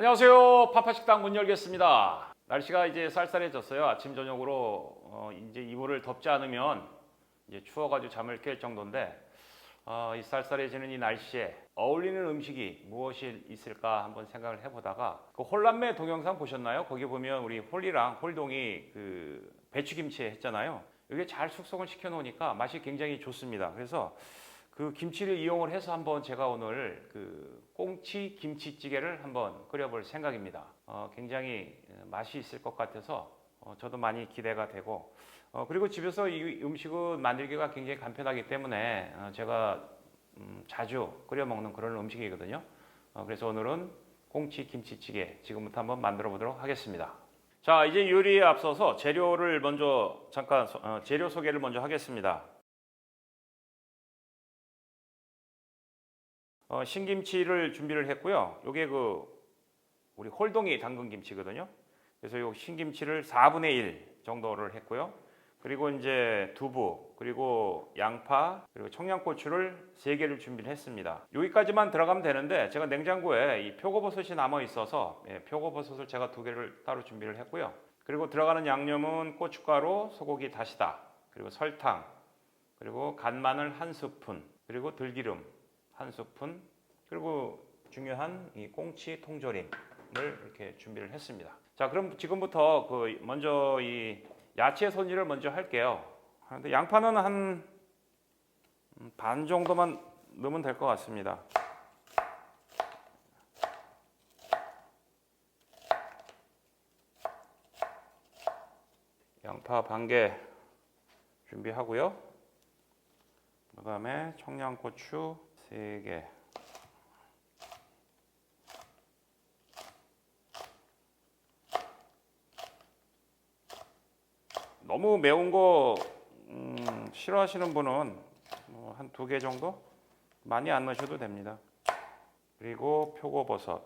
안녕하세요. 파파식당 문 열겠습니다. 날씨가 이제 쌀쌀해졌어요. 아침 저녁으로 이제 이불을 덮지 않으면 이제 추워가지고 잠을 깰 정도인데 이 쌀쌀해지는 이 날씨에 어울리는 음식이 무엇이 있을까 한번 생각을 해보다가 그 홀남매 동영상 보셨나요? 거기 보면 우리 홀리랑 홀동이 그 배추김치 했잖아요. 이게 잘 숙성을 시켜 놓으니까 맛이 굉장히 좋습니다. 그래서 그 김치를 이용을 해서 한번 제가 오늘 그 꽁치 김치찌개를 한번 끓여볼 생각입니다. 굉장히 맛이 있을 것 같아서 저도 많이 기대가 되고 그리고 집에서 이 음식은 만들기가 굉장히 간편하기 때문에 제가 자주 끓여 먹는 그런 음식이거든요. 그래서 오늘은 꽁치 김치찌개 지금부터 한번 만들어 보도록 하겠습니다. 자, 이제 요리에 앞서서 재료를 먼저 잠깐 재료 소개를 먼저 하겠습니다. 신김치를 준비를 했고요. 요게 그 우리 홀동이 담근 김치거든요. 그래서 요 신김치를 4분의 1 정도를 했고요. 그리고 이제 두부, 그리고 양파, 그리고 청양고추를 3개를 준비를 했습니다. 여기까지만 들어가면 되는데 제가 냉장고에 이 표고버섯이 남아 있어서 표고버섯을 제가 2개를 따로 준비를 했고요. 그리고 들어가는 양념은 고춧가루, 소고기 다시다, 그리고 설탕, 그리고 간마늘 1스푼, 그리고 들기름 1스푼, 그리고 중요한 이 꽁치 통조림을 이렇게 준비를 했습니다. 자, 그럼 지금부터 먼저 이 야채 손질을 먼저 할게요. 근데 양파는 한 반 정도만 넣으면 될 것 같습니다. 양파 반 개 준비하고요. 그 다음에 청양고추 3개, 너무 매운 거 싫어하시는 분은 한 2개 정도? 많이 안 넣으셔도 됩니다. 그리고 표고버섯,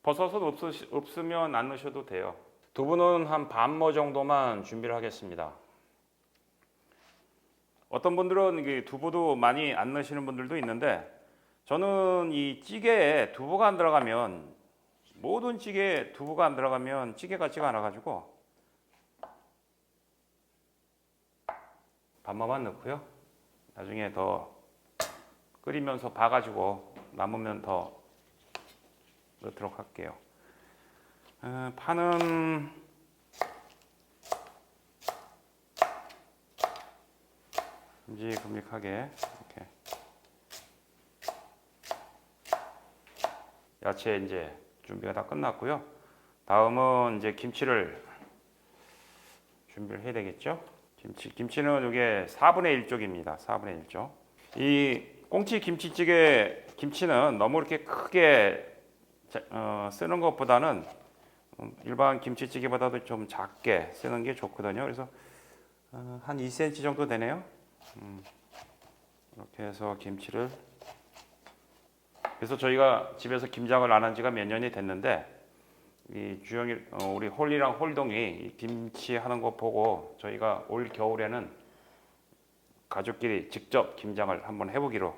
버섯은 없으면 안 넣으셔도 돼요. 두부는 한 반모 정도만 준비를 하겠습니다. 어떤 분들은 두부도 많이 안 넣으시는 분들도 있는데 저는 이 찌개에 두부가 안 들어가면, 모든 찌개에 두부가 안 들어가면 찌개 같지가 않아 가지고 반만만 넣고요. 나중에 더 끓이면서 봐가지고 남으면 더 넣도록 할게요. 파는 큼직큼직하게 이렇게 야채 이제 준비가 다 끝났고요. 다음은 이제 김치를 준비를 해야 되겠죠. 김치는 이게 4분의 1 쪽입니다. 4분의 1 쪽. 이 꽁치 김치찌개 김치는 너무 이렇게 크게 쓰는 것보다는 일반 김치찌개보다도 좀 작게 쓰는 게 좋거든요. 그래서 한 2cm 정도 되네요. 이렇게 해서 김치를, 그래서 저희가 집에서 김장을 안 한 지가 몇 년이 됐는데 이 주영이 우리 홀리랑 홀동이 김치 하는 거 보고 저희가 올 겨울에는 가족끼리 직접 김장을 한번 해보기로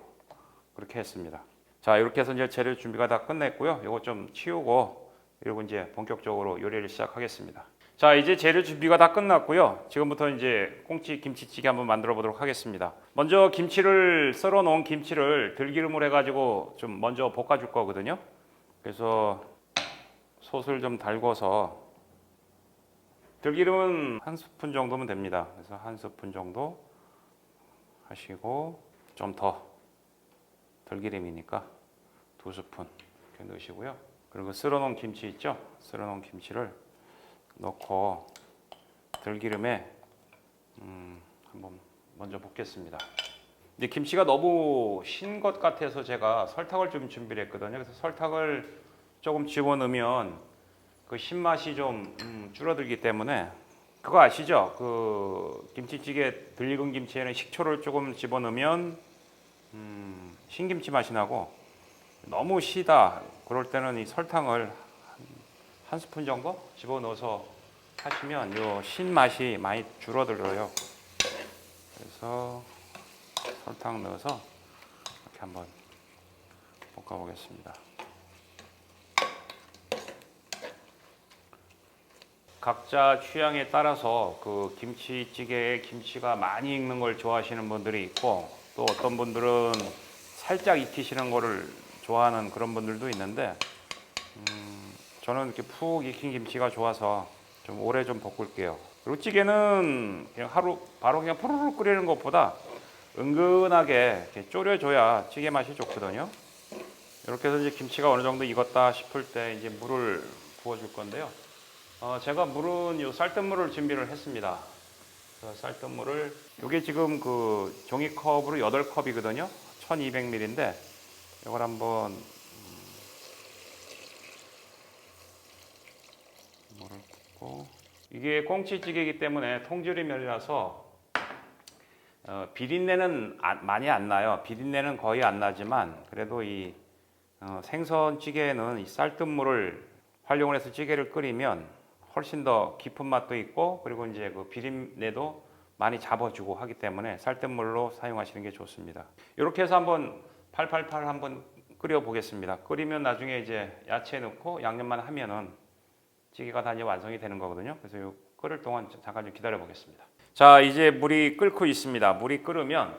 그렇게 했습니다. 자, 이렇게 해서 이제 재료 준비가 다 끝냈고요. 이거 좀 치우고 그리고 이제 본격적으로 요리를 시작하겠습니다. 자, 이제 재료 준비가 다 끝났고요. 지금부터 이제 꽁치 김치찌개 한번 만들어 보도록 하겠습니다. 먼저 김치를 썰어 놓은 김치를 들기름을 해가지고 좀 먼저 볶아줄 거거든요. 그래서 솥을 좀 달궈서, 들기름은 1스푼 정도면 됩니다. 그래서 1스푼 정도 하시고, 좀 더 들기름이니까 2스푼 이렇게 넣으시고요. 그리고 썰어 놓은 김치 있죠? 썰어 놓은 김치를 넣고 들기름에 한번 먼저 볶겠습니다. 이제 김치가 너무 신 것 같아서 제가 설탕을 좀 준비를 했거든요. 그래서 설탕을 조금 집어넣으면 그 신맛이 좀 줄어들기 때문에, 그거 아시죠? 그 김치찌개 덜 익은 김치에는 식초를 조금 집어넣으면 신김치 맛이 나고, 너무 시다 그럴 때는 이 설탕을 한 스푼 정도 집어넣어서 하시면 요 신맛이 많이 줄어들어요. 그래서 설탕 넣어서 이렇게 한번 볶아 보겠습니다. 각자 취향에 따라서 그 김치찌개에 김치가 많이 익는 걸 좋아하시는 분들이 있고, 또 어떤 분들은 살짝 익히시는 거를 좋아하는 그런 분들도 있는데, 저는 이렇게 푹 익힌 김치가 좋아서 좀 오래 좀 볶을게요. 그리고 찌개는 그냥 하루 바로 그냥 푸르르 끓이는 것보다 은근하게 이렇게 졸여줘야 찌개 맛이 좋거든요. 이렇게 해서 이제 김치가 어느 정도 익었다 싶을 때 이제 물을 부어줄 건데요. 제가 물은 요 쌀뜨물을 준비를 했습니다. 쌀뜨물을, 요게 지금 그 종이컵으로 8컵이거든요. 1200ml인데 이걸 한번 물을 붓고, 이게 꽁치찌개이기 때문에 통조림면이라서 비린내는 많이 안 나요. 비린내는 거의 안 나지만 그래도 이 생선찌개에는 이 쌀뜨물을 활용을 해서 찌개를 끓이면 훨씬 더 깊은 맛도 있고, 그리고 이제 그 비린내도 많이 잡아주고 하기 때문에 쌀뜨물로 사용하시는 게 좋습니다. 이렇게 해서 한번 팔팔팔 한번 끓여 보겠습니다. 끓이면 나중에 이제 야채 넣고 양념만 하면은 찌개가 다 이제 완성이 되는 거거든요. 그래서 요 끓을 동안 잠깐 좀 기다려 보겠습니다. 자, 이제 물이 끓고 있습니다. 물이 끓으면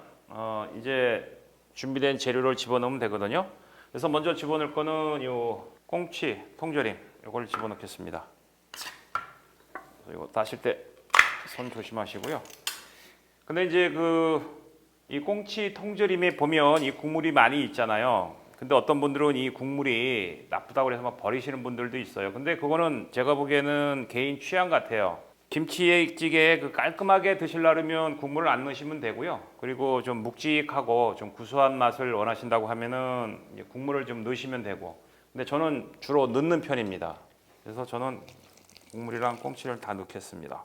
이제 준비된 재료를 집어넣으면 되거든요. 그래서 먼저 집어넣을 거는 요 꽁치 통조림, 요걸 집어넣겠습니다. 이거 따실 때 손 조심하시고요. 근데 이제 이 꽁치 통조림에 보면 이 국물이 많이 있잖아요. 근데 어떤 분들은 이 국물이 나쁘다고 해서 막 버리시는 분들도 있어요. 근데 그거는 제가 보기에는 개인 취향 같아요. 김치찌개에 그 깔끔하게 드시려면 국물을 안 넣으시면 되고요. 그리고 좀 묵직하고 좀 구수한 맛을 원하신다고 하면은 이제 국물을 좀 넣으시면 되고. 근데 저는 주로 넣는 편입니다. 그래서 저는 국물이랑 꽁치를 다 넣겠습니다.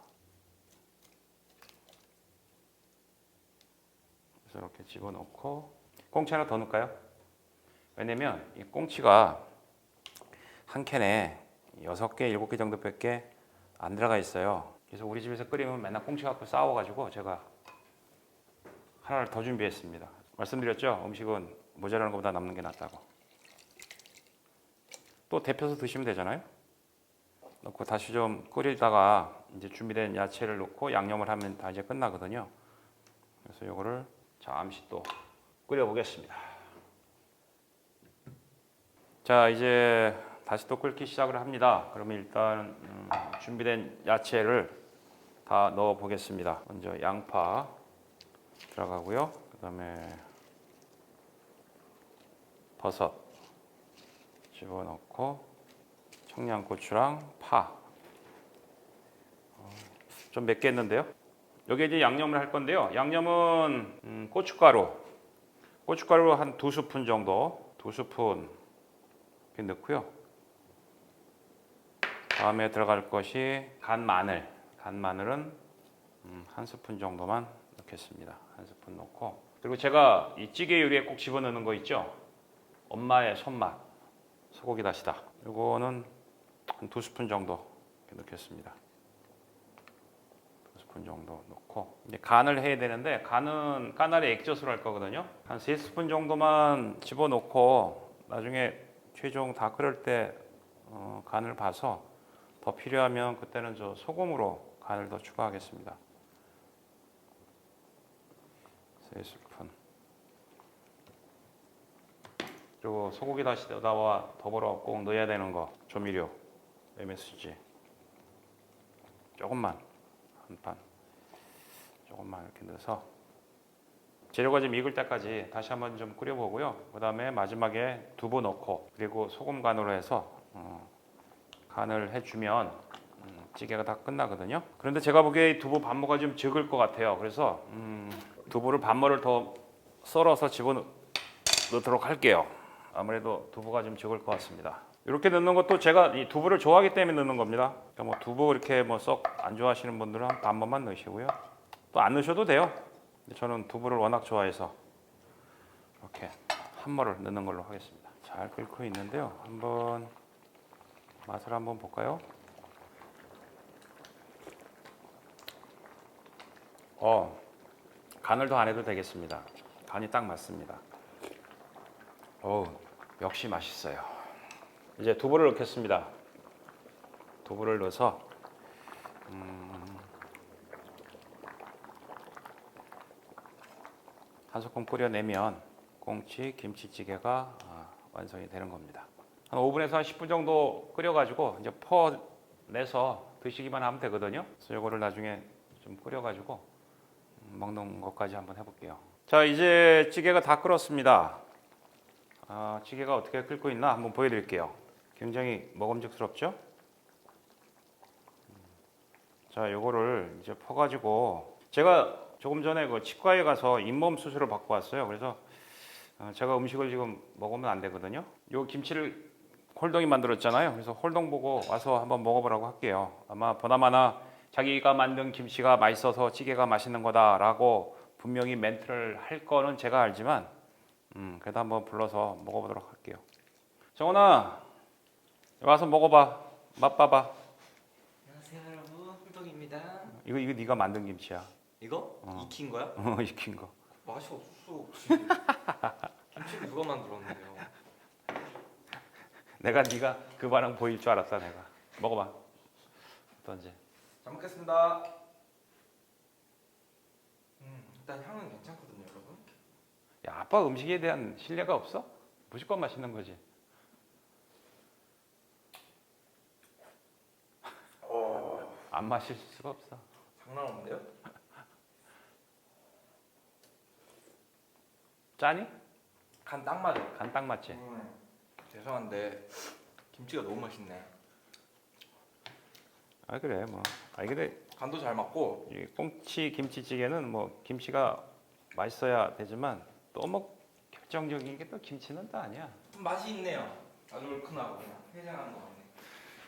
그래서 이렇게 집어넣고, 꽁치 하나 더 넣을까요? 왜냐면 이 꽁치가 한 캔에 6개, 7개 정도밖에 안 들어가 있어요. 그래서 우리 집에서 끓이면 맨날 꽁치 갖고 싸워가지고 제가 하나를 더 준비했습니다. 말씀드렸죠? 음식은 모자라는 것보다 남는 게 낫다고. 또 데펴서 드시면 되잖아요. 넣고 다시 좀 끓이다가 이제 준비된 야채를 넣고 양념을 하면 다 이제 끝나거든요. 그래서 이거를 잠시 또 끓여 보겠습니다. 자, 이제 다시 또 끓기 시작을 합니다. 그러면 일단 준비된 야채를 다 넣어 보겠습니다. 먼저 양파 들어가고요. 그다음에 버섯 집어넣고, 청양고추랑 파. 좀 맵겠는데요? 여기 이제 양념을 할 건데요. 양념은 고춧가루 한 2스푼 정도, 2스푼 이렇게 넣고요. 다음에 들어갈 것이 간 마늘은 1스푼 정도만 넣겠습니다. 1스푼 넣고, 그리고 제가 이 찌개 요리에 꼭 집어넣는 거 있죠? 엄마의 손맛, 소고기 다시다. 이거는 한 2스푼 정도 넣겠습니다. 2스푼 정도 넣고, 이제 간을 해야 되는데 간은 까나리 액젓으로 할 거거든요. 한 3스푼 정도만 집어넣고 나중에 최종 다 끓을 때 간을 봐서 더 필요하면 그때는 저 소금으로 간을 더 추가하겠습니다. 3스푼. 그리고 소고기 다시다와 더불어 꼭 넣어야 되는 거, 조미료 MSG 조금만, 한 판 조금만 이렇게 넣어서 재료가 좀 익을 때까지 다시 한번 좀 끓여보고요. 그 다음에 마지막에 두부 넣고, 그리고 소금 간으로 해서 간을 해주면 찌개가 다 끝나거든요. 그런데 제가 보기에 두부 반모가 좀 적을 것 같아요. 그래서 두부를 반모를 더 썰어서 집어넣도록 할게요. 아무래도 두부가 좀 적을 것 같습니다. 이렇게 넣는 것도 제가 이 두부를 좋아하기 때문에 넣는 겁니다. 그러니까 뭐 두부 이렇게 뭐 썩 안 좋아하시는 분들은 한 반모만 넣으시고요. 또 안 넣으셔도 돼요. 저는 두부를 워낙 좋아해서 이렇게 한 모를 넣는 걸로 하겠습니다. 잘 끓고 있는데요. 한번 맛을 한번 볼까요? 간을 더 안 해도 되겠습니다. 간이 딱 맞습니다. 오, 역시 맛있어요. 이제 두부를 넣겠습니다. 두부를 넣어서 한 소끔 끓여내면 꽁치 김치찌개가 완성이 되는 겁니다. 한 5분에서 한 10분 정도 끓여가지고 이제 퍼내서 드시기만 하면 되거든요. 그래서 이거를 나중에 좀 끓여가지고 먹는 것까지 한번 해볼게요. 자, 이제 찌개가 다 끓었습니다. 찌개가 어떻게 끓고 있나 한번 보여드릴게요. 굉장히 먹음직스럽죠? 자, 요거를 이제 퍼가지고 제가 조금 전에 그 치과에 가서 잇몸 수술을 받고 왔어요. 그래서 제가 음식을 지금 먹으면 안 되거든요. 요 김치를 홀동이 만들었잖아요. 그래서 홀동 보고 와서 한번 먹어보라고 할게요. 아마 보나마나 자기가 만든 김치가 맛있어서 찌개가 맛있는 거다라고 분명히 멘트를 할 거는 제가 알지만 그래도 한번 불러서 먹어보도록 할게요. 정원아, 와서 먹어봐. 맛봐봐. 안녕하세요 여러분, 홀떡입니다. 이거 네가 만든 김치야. 이거? 익힌 거야? 익힌 거. 맛이 없어. 김치를 누가 만들었는데요? 내가 네가 그 반응 보일 줄 알았다 내가. 먹어봐. 어떤지. 잘 먹겠습니다. 일단 향은 괜찮거든요 여러분. 야, 아빠 음식에 대한 신뢰가 없어? 무조건 맛있는 거지. 안 마실 수가 없어. 장난 없는데요? 짜니? 간 딱 맞아. 간 딱 맞지? 죄송한데 김치가 너무 맛있네. 아 그래 뭐. 아 근데 간도 잘 맞고. 이 꽁치 김치찌개는 뭐 김치가 맛있어야 되지만 또 뭐 결정적인 게 또 김치는 또 아니야. 좀 맛이 있네요. 아주 얼큰하고 그냥 해장하는 거 같네.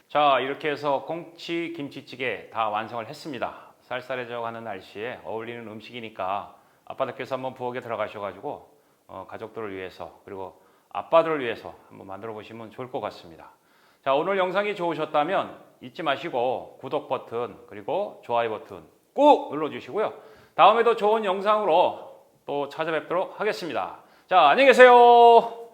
자, 이렇게 해서 꽁치 김치찌개 다 완성을 했습니다. 쌀쌀해져 가는 날씨에 어울리는 음식이니까 아빠들께서 한번 부엌에 들어가셔가지고 가족들을 위해서 그리고 아빠들을 위해서 한번 만들어 보시면 좋을 것 같습니다. 자, 오늘 영상이 좋으셨다면 잊지 마시고 구독 버튼 그리고 좋아요 버튼 꾹 눌러주시고요. 다음에도 좋은 영상으로 또 찾아뵙도록 하겠습니다. 자, 안녕히 계세요.